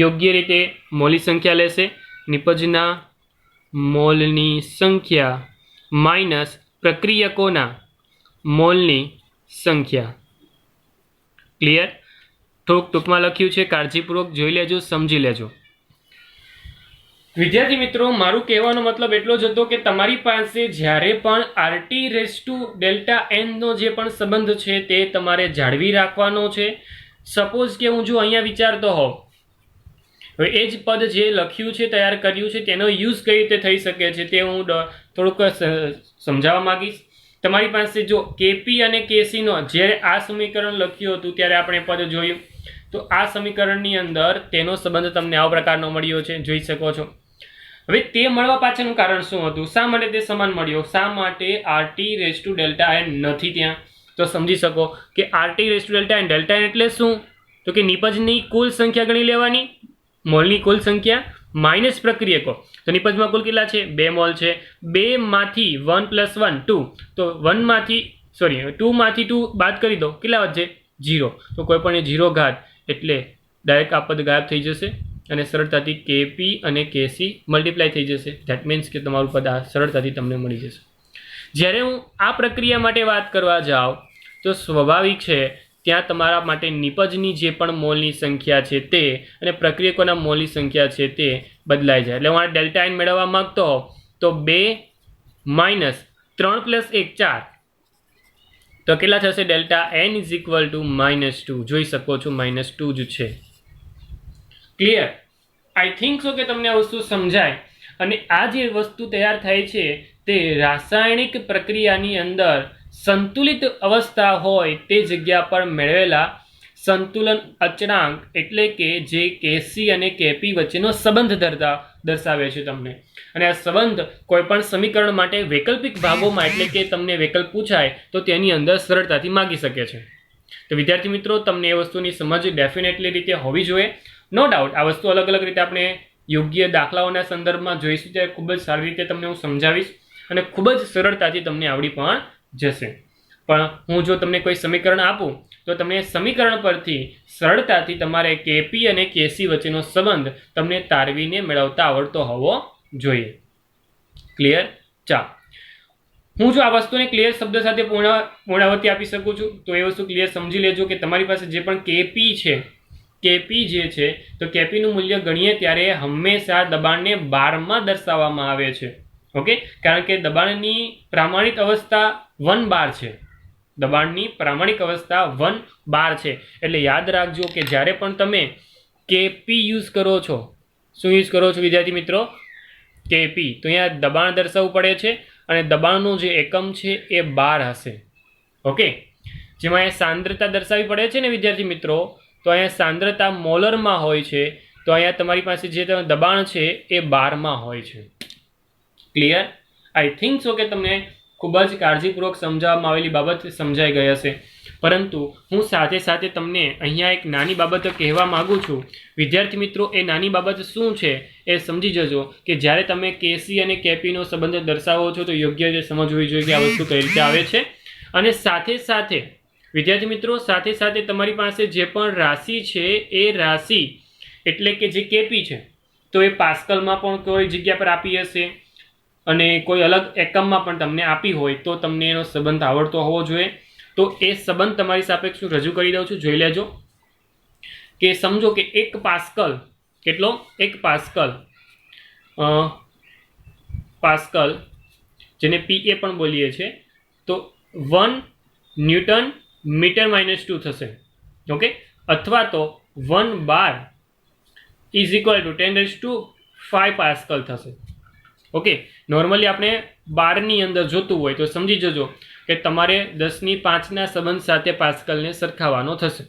યોગ્ય રીતે મોલની સંખ્યા લેશે. નિપજના મોલની સંખ્યા માઇનસ પ્રક્રિયકોના મોલની સંખ્યા. ક્લિયર? થોડુંક ટૂંકમાં લખ્યું છે, કાળજીપૂર્વક જોઈ લેજો, સમજી લેજો. વિદ્યાર્થી મિત્રો, મારું કહેવાનો મતલબ એટલો જ હતો કે તમારી પાસે જ્યારે પણ RT raise to delta n નો જે પણ સંબંધ છે તે તમારે જાળવી રાખવાનો છે. સપોઝ કે હું જો અહીંયા વિચારતો હોઉં, હવે એ જ પદ જે લખ્યું છે, તૈયાર કર્યું છે, તેનો યુઝ કઈ રીતે થઈ શકે છે તે હું થોડુંક સમજાવવા માંગીશ. તમારી પાસે જો કેપી અને કેસીનો જ્યારે આ સમીકરણ લખ્યું હતું ત્યારે આપણે પદ જોયું, તો આ સમીકરણની અંદર તેનો સંબંધ તમને આવા પ્રકારનો મળ્યો છે, જોઈ શકો છો. હવે તે મળવા પાછળનું કારણ શું હતું? શા માટે તે સમાન મળ્યો? શા માટે RT raise to delta N નથી ત્યાં? તો સમજી શકો કે RT raise to delta N, delta N એટલે શું? તો કે નિપજની કુલ સંખ્યા ગણી લેવાની, મોલની કુલ સંખ્યા માઇનસ પ્રક્રિયકો. તો નિપજમાં કુલ કેટલા છે? 2 મોલ છે. 2 માંથી 1 + 1 2, તો 2 માંથી 2 બાદ કરી દો, કેટલા વધશે? 0. તો કોઈ પણ 0 ઘાત એટલે ડાયરેક્ટ આ પદ ગાયબ થઈ જશે અને સરળતાથી કેપી અને કેસી મલ્ટીપ્લાય થઈ જશે. ધેટ મીન્સ કે તમારું પદ આ સરળતાથી તમને મળી જશે. જ્યારે હું આ પ્રક્રિયા માટે વાત કરવા જાઉં તો સ્વાભાવિક છે ત્યાં તમારા માટે નિપજની જે પણ મોલની સંખ્યા છે તે અને પ્રક્રિયકોના મોલની સંખ્યા છે તે બદલાઈ જાય. એટલે હું આ ડેલ્ટા એન મેળવવા માંગતો હોઉં તો 2 માઇનસ 3 + 1 4, તો કેટલા થશે? Delta N is equal to -2. જોઈ શકો છો -2 જ છે. ક્લિયર? આઈ થિંક સો કે તમને આ વસ્તુ સમજાય. અને આ જે વસ્તુ તૈયાર થાય છે તે રાસાયણિક પ્રક્રિયાની અંદર સંતુલિત અવસ્થા હોય તે જગ્યા પર મેળવેલા સંતુલન અચળાંક એટલે કે જે કેસી અને કેપી વચ્ચેનો સંબંધ દર્શાવે છે તમને. અને આ સંબંધ કોઈપણ સમીકરણ માટે વૈકલ્પિક ભાગોમાં એટલે કે તમને વિકલ્પ પૂછાય તો તેની અંદર સરળતાથી માગી શકે છે. તો વિદ્યાર્થી મિત્રો, તમને એ વસ્તુની સમજ ડેફિનેટલી રીતે હોવી જોઈએ. નો ડાઉટ આ વસ્તુ અલગ અલગ રીતે આપણે યોગ્ય દાખલાઓના સંદર્ભમાં જોઈશું ત્યારે ખૂબ જ સારી રીતે તમને હું સમજાવીશ અને ખૂબ જ સરળતાથી તમને આવડી પણ જશે. પણ હું જો તમને કોઈ સમીકરણ આપું તો તમને સમીકરણ પરથી સરળતાથી તમારે કેપી અને કેસી વચ્ચેનો સંબંધ તમને તારવીને મેળવતા આવડતો હોવો જોઈએ. ક્લિયર? ચાલો, હું જો આ વસ્તુને ક્લિયર શબ્દ સાથે પૂર્ણાવૃત્તિ આપી શકું છું તો એ વસ્તુ ક્લિયર સમજી લેજો કે તમારી પાસે જે પણ કેપી છે, કેપી જે છે તો કેપીનું મૂલ્ય ગણીએ ત્યારે હંમેશા દબાણને બારમાં દર્શાવવામાં આવે છે. ઓકે, કારણ કે દબાણની પ્રામાણિક અવસ્થા 1 બાર છે. દબાણની પ્રામાણિક અવસ્થા 1 બાર છે. એટલે યાદ રાખજો કે જ્યારે પણ તમે કેપી યુઝ કરો છો, શું યુઝ કરો છો વિદ્યાર્થી મિત્રો? કેપી. તો અહીંયા દબાણ દર્શાવવું પડે છે અને દબાણનો જે એકમ છે એ બાર હશે. ઓકે, જેમાં અહીંયા સાંદ્રતા દર્શાવવી પડે છે ને વિદ્યાર્થી મિત્રો, તો અહીંયા સાંદ્રતા મોલરમાં હોય છે, તો અહીંયા તમારી પાસે જે દબાણ છે એ બારમાં હોય છે. ક્લિયર? આઈ થિંક સો કે તમને ખૂબ જ કાળજીપૂર્વક સમજાવવામાં આવેલી બાબત સમજાઈ ગઈ હશે. પરંતુ હું સાથે સાથે તમને અહીંયા એક નાની બાબત કહેવા માગું છું. વિદ્યાર્થી મિત્રો, એ નાની બાબત શું છે એ સમજી જજો કે જ્યારે તમે કેસી અને કેપીનો સંબંધ દર્શાવો છો તો યોગ્ય રીતે સમજવી જોઈએ કે આ વસ્તુ કઈ રીતે આવે છે. અને સાથે સાથે વિદ્યાર્થી મિત્રો, સાથે સાથે તમારી પાસે જે પણ રાશિ છે એ રાશિ એટલે કે જે કેપી છે તો એ પાસ્કલમાં પણ કોઈ જગ્યા પર આપી હશે અને કોઈ અલગ એકમમાં પણ તમને આપી હોય તો તમને એનો સંબંધ આવડતો હોવો જોઈએ. તો એ સંબંધ તમારી સાપેક્ષ રજૂ કરી દઉં છું, જોઈ લેજો કે સમજો કે 1 પાસ્કલ કેટલો 1 પાસ્કલ પાસ્કલ જેને પીએ પણ બોલીએ છીએ તો 1 ન્યૂટન મીટર -2 થશે. ઓકે, અથવા તો 1 bar is equal two 10⁵ pascal થશે. ઓકે, નોર્મલી આપણે બારની અંદર જોતું હોય તો સમજી જજો કે તમારે 10⁵ના સંબંધ સાથે પાસ્કલને સરખાવવાનો થશે.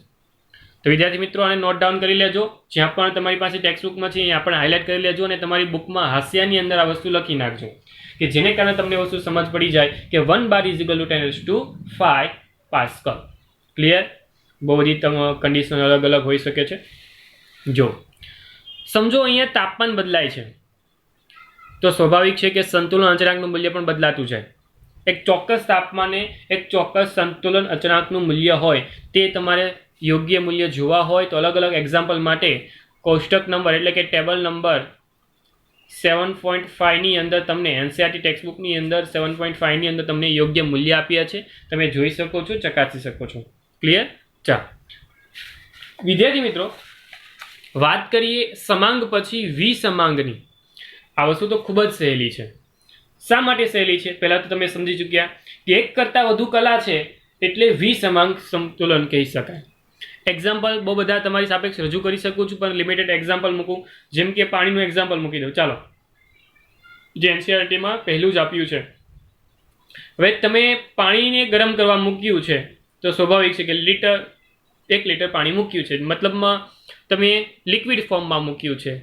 તો વિદ્યાર્થી મિત્રો આને નોટ ડાઉન કરી લેજો, જ્યાં પણ તમારી પાસે ટેક્સ્ટબુકમાં છે અહીંયા પણ હાઇલાઇટ કરી લેજો અને તમારી બુકમાં હાસ્યાની અંદર આ વસ્તુ લખી નાખજો કે જેને કારણે તમને વસ્તુ સમજ પડી જાય કે 1 bar is equal two 10⁵ pascal. Clear? બહુ બધી કન્ડિશન અલગ અલગ હોઈ શકે છે. જો સમજો અહીંયા તાપમાન બદલાય છે તો સ્વાભાવિક છે કે સંતુલન અચળાંકનું મૂલ્ય પણ બદલાતું જાય. એક ચોક્કસ તાપમાને એક ચોક્કસ સંતુલન અચળાંકનું મૂલ્ય હોય તે તમારે યોગ્ય મૂલ્ય જોવા હોય તો અલગ અલગ એક્ઝામ્પલ માટે કોષ્ટક નંબર એટલે કે ટેબલ નંબર 7.5 ની અંદર તમને એનસીઈઆરટી ટેક્સ્ટબુકની અંદર 7.5 ની અંદર તમને યોગ્ય મૂલ્ય આપ્યા છે, તમે જોઈ શકો છો, ચકાસી શકો છો. ક્લિયર? ચાલો વિદ્યાર્થી મિત્રો, વાત કરીએ સમાંગ પછી વિસમાંગની. આ વસ્તુ તો ખૂબ જ સહેલી છે. શા માટે સહેલી છે? પહેલાં તો તમે સમજી ચૂક્યા કે એક કરતાં વધુ કલા છે એટલે વિસમાંગ સંતુલન કહી શકાય. એક્ઝામ્પલ બહુ બધા તમારી સાપેક્ષ રજૂ કરી શકું છું, પણ લિમિટેડ એક્ઝામ્પલ મૂકું. જેમ કે પાણીનું એક્ઝામ્પલ મૂકી દઉં. ચાલો, જે એનસીઈઆરટીમાં પહેલું જ આપ્યું છે. હવે તમે પાણીને ગરમ કરવા મૂક્યું છે તો સ્વાભાવિક છે કે 1 લીટર પાણી મૂક્યું છે, મતલબમાં તમે લિક્વિડ ફોર્મમાં મૂક્યું છે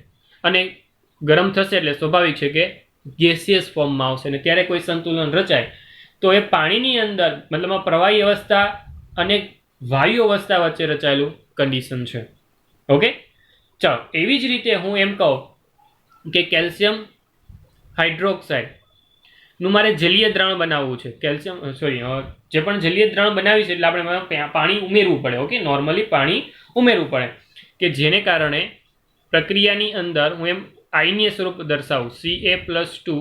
અને ગરમ થશે એટલે સ્વાભાવિક છે કે ગેસિયસ ફોર્મમાં આવશે અને ત્યારે કોઈ સંતુલન રચાય તો એ પાણીની અંદર મતલબમાં પ્રવાહી અવસ્થા અને વાયુ અવસ્થા વચ્ચે રચાયેલું કન્ડિશન છે. ઓકે, ચાલો એવી જ રીતે હું એમ કહું કે કેલ્શિયમ હાઇડ્રોક્સાઇડનું મારે જલીય દ્રાવણ બનાવવું છે. જે પણ જલીય દ્રાવણ બનાવ્યું છે એટલે આપણે પાણી ઉમેરવું પડે. ઓકે, નોર્મલી પાણી ઉમેરવું પડે કે જેને કારણે પ્રક્રિયાની અંદર હું એમ આયનીય સ્વરૂપ દર્શાવું Ca+2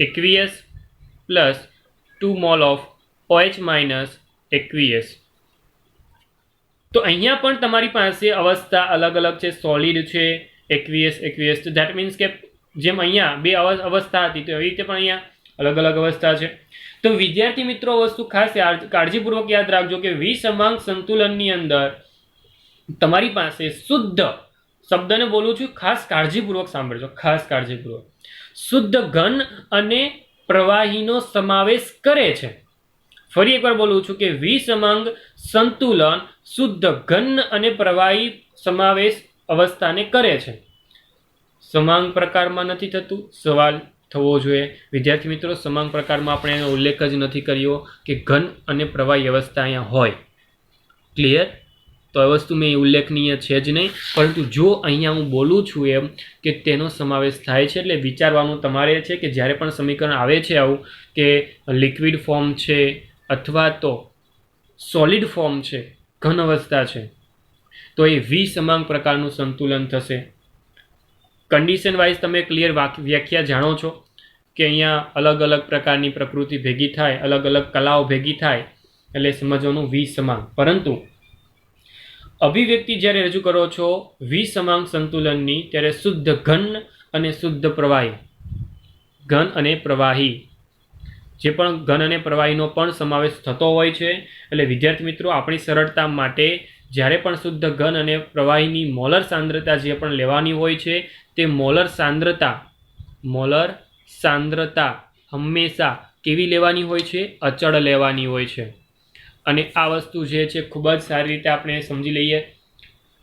aqueous plus 2 mall of OH aqueous. તો અહીંયા પણ તમારી પાસે અવસ્થા અલગ અલગ છે, સોલિડ છે, aqueous. તો ધેટ મીન્સ કે જેમ અહીંયા 2 અવસ્થા હતી તો એવી રીતે પણ અહીંયા અલગ અલગ અવસ્થા છે. તો વિદ્યાર્થી મિત્રો વસ્તુ ખાસ કાળજીપૂર્વક યાદ રાખજો કે વિસમાંગ સંતુલનની અંદર તમારી પાસે શુદ્ધ શબ્દને બોલું છું, ખાસ કાળજીપૂર્વક સાંભળજો, ખાસ કાળજીપૂર્વક, શુદ્ધ ઘન અને પ્રવાહીનો સમાવેશ કરે છે. ફરી એકવાર બોલું છું કે વિસમાંગ સંતુલન શુદ્ધ ઘન અને પ્રવાહી સમાવેશ અવસ્થાને કરે છે. સમાંગ પ્રકારમાં નથી થતું. સવાલ થવો જોઈએ વિદ્યાર્થી મિત્રો, સમાંગ પ્રકારમાં આપણે એનો ઉલ્લેખ જ નથી કર્યો કે ઘન અને પ્રવાહી અવસ્થા અહીંયા હોય. ક્લિયર? તો એ વસ્તુ મેં ઉલ્લેખનીય છે જ નહીં, પરંતુ જો અહીંયા હું બોલું છું એમ કે તેનો સમાવેશ થાય છે એટલે વિચારવાનું તમારે છે કે જ્યારે પણ સમીકરણ આવે છે આવું કે લિક્વિડ ફોર્મ છે અથવા તો સોલિડ ફોર્મ છે, ઘન અવસ્થા છે, તો એ વિસમાંગ પ્રકારનું સંતુલન થશે. કન્ડિશન વાઇઝ તમે ક્લિયર વ્યાખ્યા જાણો છો કે અહીંયા અલગ અલગ પ્રકારની પ્રકૃતિ ભેગી થાય, અલગ અલગ કલાઓ ભેગી થાય એટલે સમજવાનું વિસમાંગ. પરંતુ અભિવ્યક્તિ જ્યારે રજૂ કરો છો વિસમાંગ સંતુલનની ત્યારે શુદ્ધ ઘન અને શુદ્ધ પ્રવાહી, ઘન અને પ્રવાહી, જે પણ ઘન અને પ્રવાહીનો પણ સમાવેશ થતો હોય છે. એટલે વિદ્યાર્થી મિત્રો આપણી સરળતા માટે જ્યારે પણ શુદ્ધ ઘન અને પ્રવાહીની મોલર સાંદ્રતા જે પણ લેવાની હોય છે તે મોલર સાંદ્રતા હંમેશા કેવી લેવાની હોય છે? અચળ લેવાની હોય છે. અને આ વસ્તુ જે છે ખૂબ જ સારી રીતે આપણે સમજી લઈએ.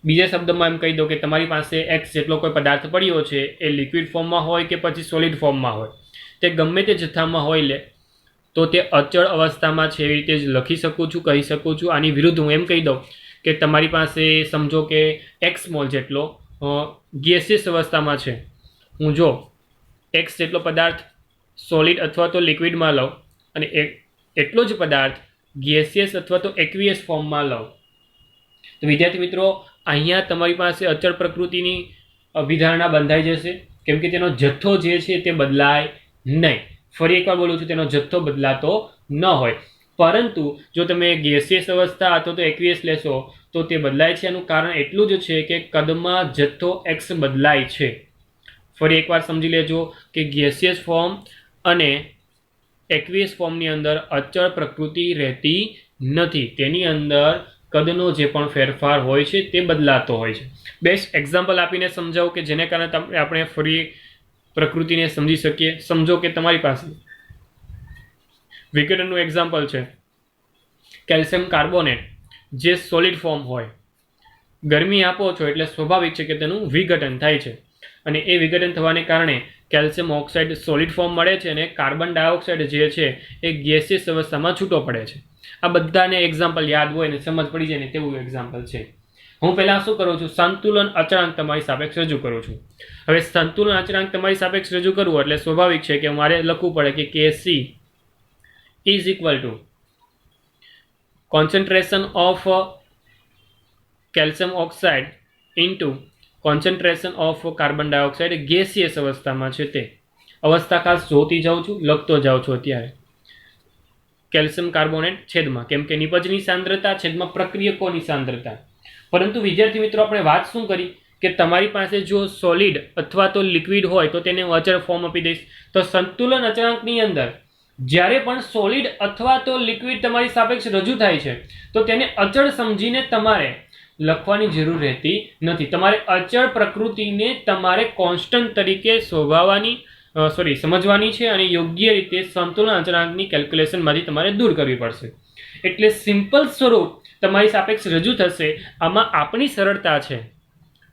બીજા શબ્દમાં એમ કહી દો કે તમારી પાસે x જેટલો કોઈ પદાર્થ પડ્યો છે, એ લિક્વિડ ફોર્મમાં હોય કે પછી સોલિડ ફોર્મમાં હોય, તે ગમે તે જથ્થામાં હોય લે તો તે અચળ અવસ્થામાં છે એવી રીતે જ લખી શકું છું, કહી શકું છું. આની વિરુદ્ધ હું એમ કહી દઉં કે તમારી પાસે સમજો કે x મોલ જેટલો ગેસિયસ અવસ્થામાં છે. હું જો x જેટલો પદાર્થ સોલિડ અથવા તો લિક્વિડમાં લઉં અને એટલો જ પદાર્થ ગેસિયસ અથવા તો એક્વિયસ ફોર્મમાં લઉં તો વિદ્યાર્થી મિત્રો અહીંયા તમારી પાસે અચળ પ્રકૃતિની અભિધારણા બંધાઈ જશે, કેમ કે તેનો જથ્થો જે છે તે બદલાય નહીં. ફરી એકવાર બોલું છું, તેનો જથ્થો બદલાતો ન હોય. પરંતુ જો તમે ગેસિયસ અવસ્થા અથવા તો એક્વિયસ લેશો તો તે બદલાય છે. એનું કારણ એટલું જ છે કે કદમાં જથ્થો x બદલાય છે. ફરી એકવાર સમજી લેજો કે ગેસિયસ ફોર્મ અને એક્વિયસ ફોર્મની અંદર અચળ પ્રકૃતિ રહેતી નથી. તેની અંદર કદનો જે પણ ફેરફાર હોય છે તે બદલાતો હોય છે. બેસ્ટ એક્ઝામ્પલ આપીને સમજાવું કે જેને કારણે આપણે ફરી પ્રકૃતિને સમજી શકીએ. સમજો કે તમારી પાસે વિઘટનનું એક્ઝામ્પલ છે કેલ્શિયમ કાર્બોનેટ, જે સોલિડ ફોર્મ હોય. ગરમી આપો છો એટલે સ્વાભાવિક છે કે તેનું વિઘટન થાય છે અને એ વિઘટન થવાને કારણે કેલ્શિયમ ઓક્સાઇડ સોલિડ ફોર્મ મળે છે અને કાર્બન ડાયોક્સાઇડ જે છે એ ગેસિયસ અવસ્થામાં છૂટો પડે છે. આ બધાને એક્ઝામ્પલ યાદ હોય ને સમજ પડી જાય ને તેવું એક્ઝામ્પલ છે. હું પહેલા શું કરું છું, સંતુલન અચળાંક તમારી સાપેક્ષ રજૂ કરું છું. હવે સંતુલન અચળાંક તમારી સાપેક્ષ રજૂ કરવું એટલે સ્વાભાવિક છે કે મારે લખવું પડે કે Kc is equal two concentration of calcium oxide into concentration of carbon dioxide gaseous અવસ્થામાં છે તે. અવસ્થા ખાસ જોતી જાઉં છું, લખતો જાઉં છું. અત્યારે કેલ્શિયમ કાર્બોનેટ છેદમાં, કેમ કે નિપજની સાંદ્રતા છેદમાં પ્રક્રિયકોની સાંદ્રતા. પરંતુ વિદ્યાર્થી મિત્રો આપણે વાત શું કરી કે તમારી પાસે જો સોલિડ અથવા તો લિક્વિડ હોય તો તેને અચળ ફોર્મ આપી દઈશ. તો સંતુલન અચળાંકની અંદર જ્યારે પણ સોલિડ અથવા તો લિક્વિડ તમારી સાપેક્ષ રજૂ થાય છે તો તેને અચળ સમજીને તમારે લખવાની જરૂર રહેતી નથી. તમારે અચળ પ્રકૃતિને તમારે કોન્સ્ટન્ટ તરીકે સમજવાની છે અને યોગ્ય રીતે સંતુલન અચળાંકની કેલ્ક્યુલેશનમાંથી તમારે દૂર કરવી પડશે. એટલે સિમ્પલ સ્વરૂપ તમારી સાપેક્ષ રજૂ થશે. આમાં આપણી સરળતા છે,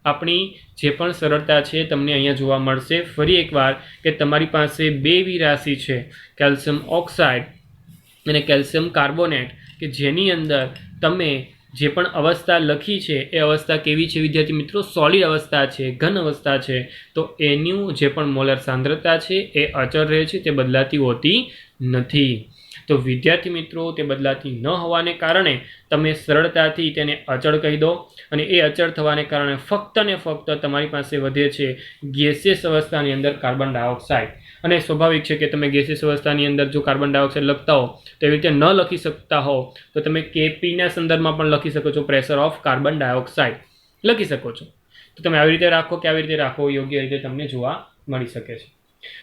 આપણી જે પણ સરળતા છે તમને અહીંયા જોવા મળશે. ફરી એકવાર કે તમારી પાસે બે એવી રાશિ છે કેલ્શિયમ ઓક્સાઇડ અને કેલ્શિયમ કાર્બોનેટ કે જેની અંદર તમે જે પણ અવસ્થા લખી છે એ અવસ્થા કેવી છે વિદ્યાર્થી મિત્રો? સોલિડ અવસ્થા છે, ઘન અવસ્થા છે. તો એનું જે પણ મોલર સાંદ્રતા છે એ અચળ રહે છે, તે બદલાતી હોતી નથી. તો વિદ્યાર્થી મિત્રો તે બદલાતી ન હોવાને કારણે તમે સરળતાથી તેને અચળ કહી દો અને એ અચળ થવાને કારણે ફક્ત ને ફક્ત તમારી પાસે વધે છે ગેસિયસ અવસ્થાની અંદર કાર્બન ડાયોક્સાઇડ. અને સ્વાભાવિક છે કે તમે ગેસિયસ અવસ્થાની અંદર જો કાર્બન ડાયોક્સાઇડ લખતા હો તો એવી રીતે ન લખી શકતા હો તો તમે કેપીના સંદર્ભમાં પણ લખી શકો છો, પ્રેશર ઓફ કાર્બન ડાયોક્સાઇડ લખી શકો છો. તો તમે આવી રીતે રાખો કે આવી રીતે રાખો, યોગ્ય રીતે તમને જોવા મળી શકે છે.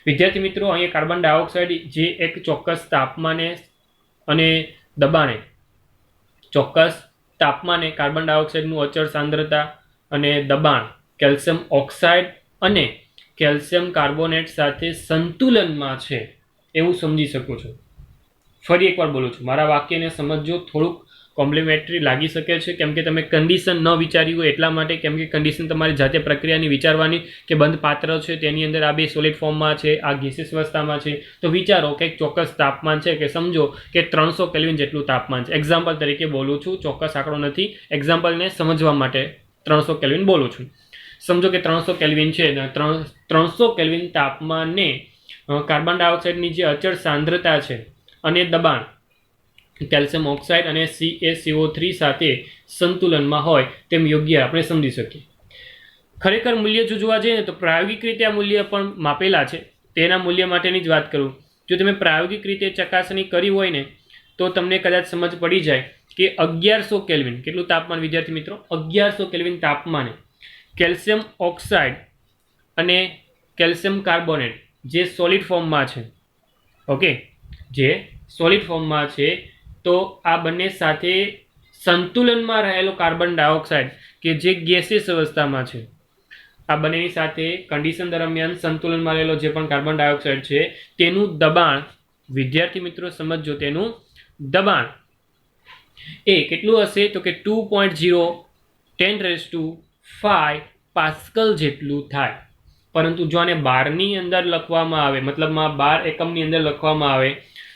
વિદ્યાર્થી મિત્રો અહીંયા કાર્બન ડાયોક્સાઇડ જે એક ચોક્કસ તાપમાને અને દબાણે, ચોક્કસ તાપમાને કાર્બન ડાયોક્સાઇડનું અચળ સાંદ્રતા અને દબાણ કેલ્શિયમ ઓક્સાઇડ અને કેલ્શિયમ કાર્બોનેટ સાથે સંતુલનમાં છે એવું સમજી શકો છો. ફરી એકવાર બોલું છું, મારા વાક્યને સમજજો. થોડુંક કોમ્પ્લિમેન્ટરી લાગી શકે છે કેમ કે તમે કન્ડિશન ન વિચારી હોય એટલા માટે, કેમ કે કન્ડિશન તમારી જાતે પ્રક્રિયાની વિચારવાની કે બંધ પાત્ર છે તેની અંદર આ બે સોલિડ ફોર્મમાં છે, આ ગેસિયસ અવસ્થામાં છે. તો વિચારો કે એક ચોક્કસ તાપમાન છે કે સમજો કે 300 કેલ્વિન જેટલું તાપમાન છે. એક્ઝામ્પલ તરીકે બોલું છું, ચોક્કસ આંકડો નથી, એક્ઝામ્પલને સમજવા માટે 300 કેલ્વિન બોલું છું. સમજો કે 300 કેલ્વિન છે, 300 કેલ્વિન તાપમાને કાર્બન ડાયોક્સાઇડની જે અચળ સાંદ્રતા છે અને દબાણ કેલ્શિયમ ઓક્સાઇડ અને CaCO3 સાથે સંતુલનમાં હોય તેમ યોગ્ય આપણે સમજી શકીએ. ખરેખર મૂલ્ય જો જોવા જઈએ તો પ્રાયોગિક રીતે આ મૂલ્ય પણ માપેલા છે. તેના મૂલ્ય માટેની જ વાત કરું, જો તમે પ્રાયોગિક રીતે ચકાસણી કરી હોય ને તો તમને કદાચ સમજ પડી જાય કે 1100 કેલ્વિન કેટલું તાપમાન વિદ્યાર્થી મિત્રો? 1100 કેલ્વિન તાપમાને કેલ્શિયમ ઓક્સાઇડ અને કેલ્શિયમ કાર્બોનેટ જે સોલિડ ફોર્મમાં છે, ઓકે, જે સોલિડ ફોર્મમાં છે, તો આ બંને સાથે સંતુલનમાં રહેલો કાર્બન ડાયોક્સાઇડ કે જે ગેસિયસ અવસ્થામાં છે, આ બંનેની સાથે કન્ડિશન દરમિયાન સંતુલનમાં રહેલો જે પણ કાર્બન ડાયોક્સાઇડ છે તેનું દબાણ વિદ્યાર્થી મિત્રો સમજો, તેનું દબાણ એ કેટલું હશે તો કે 2.0 પાસ્કલ જેટલું થાય. પરંતુ જો આને બારની અંદર લખવામાં આવે, મતલબમાં 12 એકમની અંદર લખવામાં આવે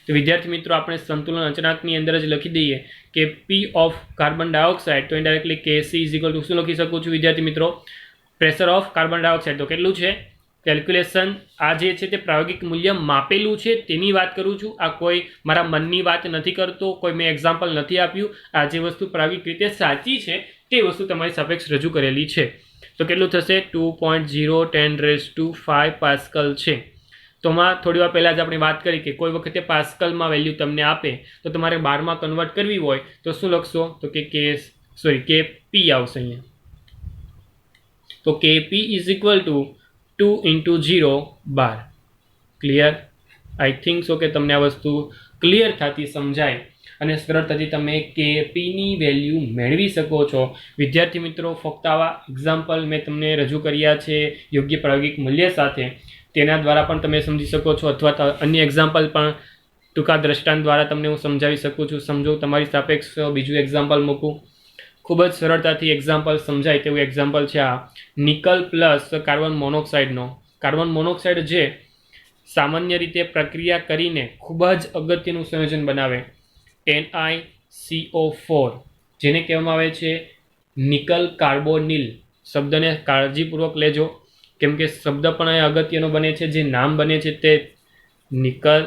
તો વિદ્યાર્થી મિત્રો આપણે સંતુલન અચળાંકની અંદર જ લખી દઈએ કે P ઓફ કાર્બન ડાયોક્સાઇડ, તો indirectly Kc is equal two શું લખી શકું છું વિદ્યાર્થી મિત્રો? Pressure of carbon dioxide. તો કેટલું છે કેલ્ક્યુલેશન? આ જે છે તે પ્રાયોગિક મૂલ્ય માપેલું છે તેની વાત કરું છું. આ કોઈ મારા મનની વાત નથી કરતો, કોઈ મેં એક્ઝામ્પલ નથી આપ્યું. આ જે વસ્તુ પ્રાયોગિક રીતે સાચી છે તે વસ્તુ તમારી સાપેક્ષ રજૂ કરેલી છે. તો કેટલું થશે? 2.0 10⁵ પાસ્કલ છે. તો માં થોડી વાર પહેલાં જ આપણે વાત કરી કે કોઈ વખતે પાસ્કલમાં વેલ્યુ તમને આપે તો તમારે બારમાં કન્વર્ટ કરવી હોય તો શું લખશો તો કે KP આવશે અહીંયા. તો KP is equal to 2 × 0 12. Clear? I think so કે તમને આ વસ્તુ ક્લિયર થતી સમજાય અને સરળતાથી તમે KPની વેલ્યુ મેળવી શકો છો. વિદ્યાર્થી મિત્રો, ફક્ત આવા એક્ઝામ્પલ મેં તમને રજૂ કર્યા છે યોગ્ય પ્રાયોગિક મૂલ્ય સાથે, તેના દ્વારા પણ તમે સમજી શકો છો, અથવા અન્ય એક્ઝામ્પલ પણ ટૂંકા દ્રષ્ટાંત દ્વારા તમને હું સમજાવી શકું છું. સમજો તમારી સાપેક્ષ બીજું એક્ઝામ્પલ મૂકું. ખૂબ જ સરળતાથી એક્ઝામ્પલ સમજાય તેવું એક્ઝામ્પલ છે આ નિકલ પ્લસ કાર્બન મોનોક્સાઇડનો. કાર્બન મોનોક્સાઇડ જે સામાન્ય રીતે પ્રક્રિયા કરીને ખૂબ જ અગત્યનું સંયોજન બનાવે NiCO4, જેને કહેવામાં આવે છે નિકલ કાર્બોનિલ. શબ્દને કાળજીપૂર્વક લેજો કેમ કે શબ્દ પણ અહીં અગત્યનો બને છે. જે નામ બને છે તે નિકલ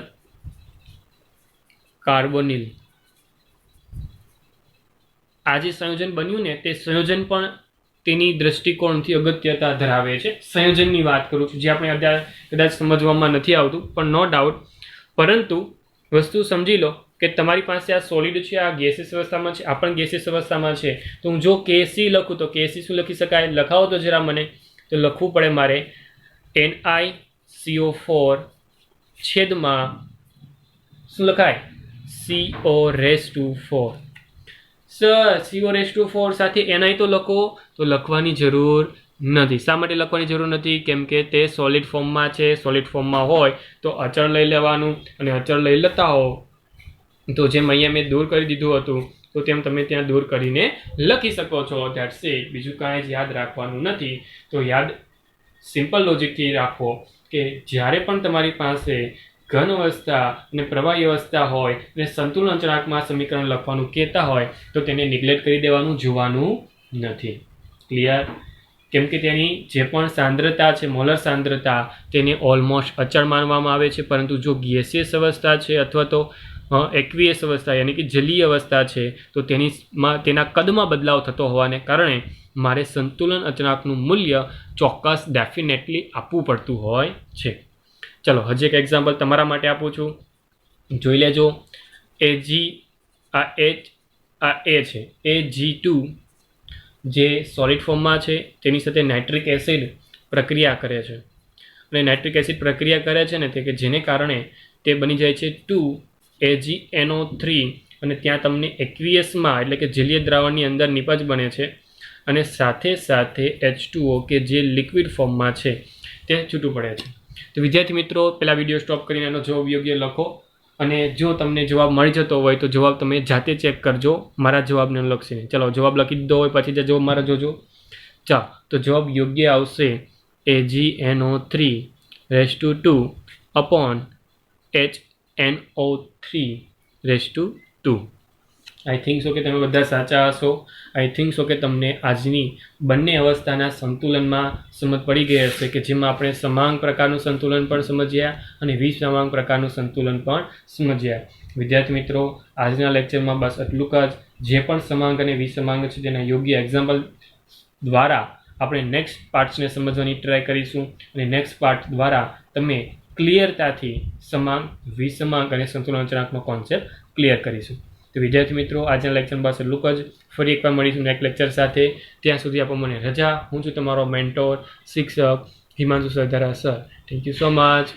કાર્બોનિલ. આ જે સંયોજન બન્યું ને તે સંયોજન પણ તેની દ્રષ્ટિકોણથી અગત્યતા ધરાવે છે. સંયોજનની વાત કરું છું જે આપણે કદાચ સમજવામાં નથી આવતું, પણ નો ડાઉટ. પરંતુ વસ્તુ સમજી લો કે તમારી પાસે આ સોલિડ છે, આ ગેસિયસ અવસ્થામાં છે, આ પણ ગેસિયસ અવસ્થામાં છે. તો હું જો KC લખું તો KC શું લખી શકાય? લખાવો તો જરા મને. તો લખવું પડે મારે NiCO4 છેદમાં શું લખાય? CO⁴. સર CO⁴ સાથે NI તો લખો, તો લખવાની જરૂર નથી. શા માટે લખવાની જરૂર નથી? કેમ કે તે સોલિડ ફોર્મમાં છે. સોલિડ ફોર્મમાં હોય તો અચળ લઈ લેવાનું, અને અચળ લઈ લેતા હો તો જેમ અહીંયા મેં દૂર કરી દીધું હતું તો તેમ તમે ત્યાં દૂર કરીને લખી શકો છો. That's it. બીજું કાંઈ જ યાદ રાખવાનું નથી. તો યાદ સિમ્પલ લોજિકથી રાખો કે જ્યારે પણ તમારી પાસે ઘન અવસ્થા અને પ્રવાહી અવસ્થા હોય અને સંતુલન અચળાંકમાં સમીકરણ લખવાનું કહેતા હોય તો તેને નિગ્લેક્ટ કરી દેવાનું, જોવાનું નથી. ક્લિયર? કેમ કે તેની જે પણ સાંદ્રતા છે, મોલર સાંદ્રતા, તેને ઓલમોસ્ટ અચળ માનવામાં આવે છે. પરંતુ જો ગેસિયસ અવસ્થા છે અથવા તો એક્વિયસ અવસ્થા યાની કે જલીય અવસ્થા છે તો તેના કદમાં બદલાવ થતો હોવાને કારણે મારે સંતુલન અચળાંકનું મૂલ્ય ચોક્કસ ડેફિનેટલી આપવું પડતું હોય છે. ચલો હજી એક એક્ઝામ્પલ તમારા માટે આપું છું, જોઈ લેજો. આ A છે, Ag2 જે સોલિડ ફોર્મમાં છે તેની સાથે નાઇટ્રિક એસિડ પ્રક્રિયા કરે છે. અને નાઇટ્રિક એસિડ પ્રક્રિયા કરે છે ને તે કે જેને કારણે તે બની જાય છે 2AgNO3, અને ત્યાં તમને એક્વિયસમાં એટલે કે જલીય દ્રાવણની અંદર નિપજ બને છે, અને સાથે સાથે H2O કે જે લિક્વિડ ફોર્મમાં છે તે છૂટું પડે છે. તો વિદ્યાર્થી મિત્રો, પહેલાં વિડીયો સ્ટોપ કરીને એનો જવાબ યોગ્ય લખો, અને જો તમને જવાબ મળી જતો હોય તો જવાબ તમે જાતે ચેક કરજો મારા જવાબને લક્ષીને. ચલો જવાબ લખી દીધો હોય પછી જે જવાબ મારા જોજો. ચાલો તો જવાબ યોગ્ય આવશે AgNO3/2 આઈ થિંક સો કે તમે બધા સાચા હશો. આઈ થિંક સો કે તમને આજની બંને અવસ્થાના સંતુલનમાં સમજ પડી ગઈ હશે કે જેમાં આપણે સમાંગ પ્રકારનું સંતુલન પણ સમજ્યા અને વિસમાંગ પ્રકારનું સંતુલન પણ સમજ્યા. વિદ્યાર્થી મિત્રો, આજના લેક્ચરમાં બસ એટલું જ. જે પણ સમાંગ અને વિસમાંગ છે તેના યોગ્ય એક્ઝામ્પલ દ્વારા આપણે નેક્સ્ટ પાર્ટ્સને સમજવાની ટ્રાય કરીશું, અને નેક્સ્ટ પાર્ટ દ્વારા તમે ક્લિયરતાથી સમાંગ, વિસમાંગ અને સંતુલન અચળાંકનો કોન્સેપ્ટ ક્લિયર કરીશું. તો વિદ્યાર્થી મિત્રો, આજના લેક્ચર બસ એટલું જ. ફરી એકવાર મળીશું નેક્સ્ટ લેક્ચર સાથે. ત્યાં સુધી આપો મને રજા. હું છું તમારો મેન્ટોર, શિક્ષક Himanshu Sardara sir. Thank you so much.